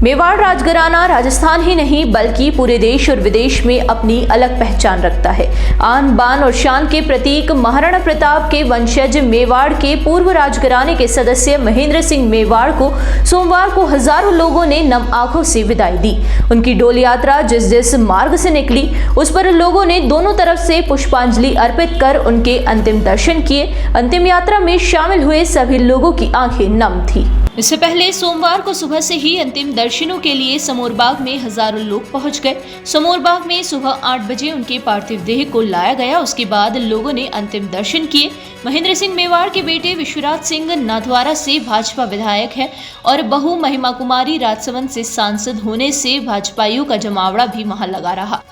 मेवाड़ राजघराना राजस्थान ही नहीं बल्कि पूरे देश और विदेश में अपनी अलग पहचान रखता है। आन बान और शान के प्रतीक महाराणा प्रताप के वंशज मेवाड़ के पूर्व राजघराने के सदस्य महेंद्र सिंह मेवाड़ को सोमवार को हजारों लोगों ने नम आंखों से विदाई दी। उनकी डोली यात्रा जिस जिस मार्ग से निकली उस पर लोगों ने दोनों तरफ से पुष्पांजलि अर्पित कर उनके अंतिम दर्शन किए। अंतिम यात्रा में शामिल हुए सभी लोगों की आंखें नम थी। इससे पहले सोमवार को सुबह से ही अंतिम दर्शनों के लिए समोरबाग में हजारों लोग पहुंच गए। समोरबाग में सुबह 8 बजे उनके पार्थिव देह को लाया गया। उसके बाद लोगों ने अंतिम दर्शन किए। महेंद्र सिंह मेवाड़ के बेटे विश्वराज सिंह नाथद्वारा से भाजपा विधायक है और बहू महिमा कुमारी राजसमंद से सांसद होने से भाजपाइयों का जमावड़ा भी वहां लगा रहा।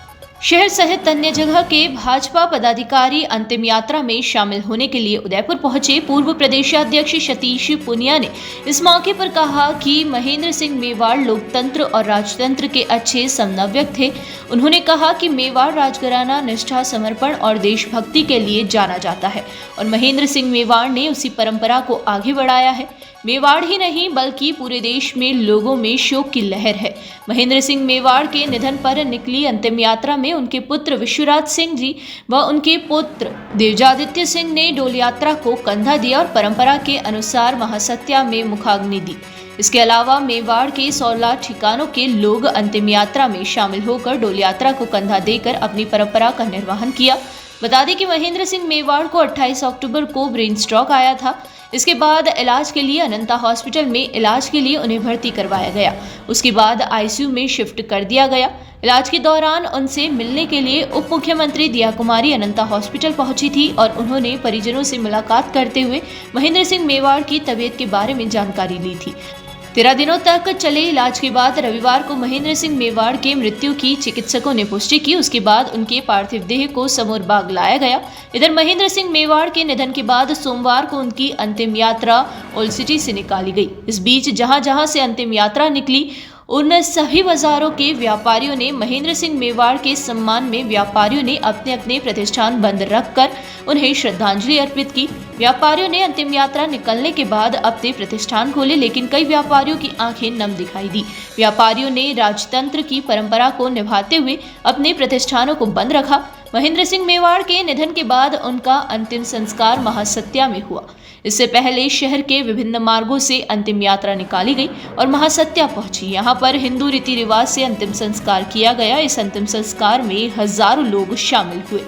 शहर सहित अन्य जगह के भाजपा पदाधिकारी अंतिम यात्रा में शामिल होने के लिए उदयपुर पहुंचे। पूर्व प्रदेशाध्यक्ष सतीश पुनिया ने इस मौके पर कहा कि महेंद्र सिंह मेवाड़ लोकतंत्र और राजतंत्र के अच्छे समन्वयक थे। उन्होंने कहा कि मेवाड़ राजघराना निष्ठा, समर्पण और देशभक्ति के लिए जाना जाता है और महेंद्र सिंह मेवाड़ ने उसी परंपरा को आगे बढ़ाया है। मेवाड़ ही नहीं बल्कि पूरे देश में लोगों में शोक की लहर है। महेंद्र सिंह मेवाड़ के निधन पर निकली अंतिम यात्रा में उनके पुत्र विश्वराज सिंह जी व उनके पुत्र देवजादित्य सिंह ने डोल यात्रा को कंधा दिया और परंपरा के अनुसार महासत्या में मुखाग्नि दी। इसके अलावा मेवाड़ के 16 ठिकानों के लोग अंतिम यात्रा में शामिल होकर डोल यात्रा को कंधा देकर अपनी परंपरा का निर्वहन किया। बता दें कि महेंद्र सिंह मेवाड़ को 28 अक्टूबर को ब्रेन स्ट्रोक आया था। इसके बाद इलाज के लिए अनंता हॉस्पिटल में इलाज के लिए उन्हें भर्ती करवाया गया। उसके बाद आईसीयू में शिफ्ट कर दिया गया। इलाज के दौरान उनसे मिलने के लिए उप मुख्यमंत्री दिया कुमारी अनंता हॉस्पिटल पहुंची थी और उन्होंने परिजनों से मुलाकात करते हुए महेंद्र सिंह मेवाड़ की तबीयत के बारे में जानकारी ली थी। 13 दिनों तक चले इलाज के बाद रविवार को महेंद्र सिंह मेवाड़ के मृत्यु की चिकित्सकों ने पुष्टि की। उसके बाद उनके पार्थिव देह को समोरबाग लाया गया। इधर महेंद्र सिंह मेवाड़ के निधन के बाद सोमवार को उनकी अंतिम यात्रा ओल्ड सिटी से निकाली गई। इस बीच जहां जहां से अंतिम यात्रा निकली उन सभी बाजारों के व्यापारियों ने महेंद्र सिंह मेवाड़ के सम्मान में व्यापारियों ने अपने अपने प्रतिष्ठान बंद रखकर उन्हें श्रद्धांजलि अर्पित की। व्यापारियों ने अंतिम यात्रा निकलने के बाद अपने प्रतिष्ठान खोले, लेकिन कई व्यापारियों की आंखें नम दिखाई दी। व्यापारियों ने राजतंत्र की परंपरा को निभाते हुए अपने प्रतिष्ठानों को बंद रखा। महेंद्र सिंह मेवाड़ के निधन के बाद उनका अंतिम संस्कार महासत्या में हुआ। इससे पहले शहर के विभिन्न मार्गों से अंतिम यात्रा निकाली गई और महासत्या पहुंची। यहाँ पर हिंदू रीति रिवाज से अंतिम संस्कार किया गया। इस अंतिम संस्कार में हजारों लोग शामिल हुए।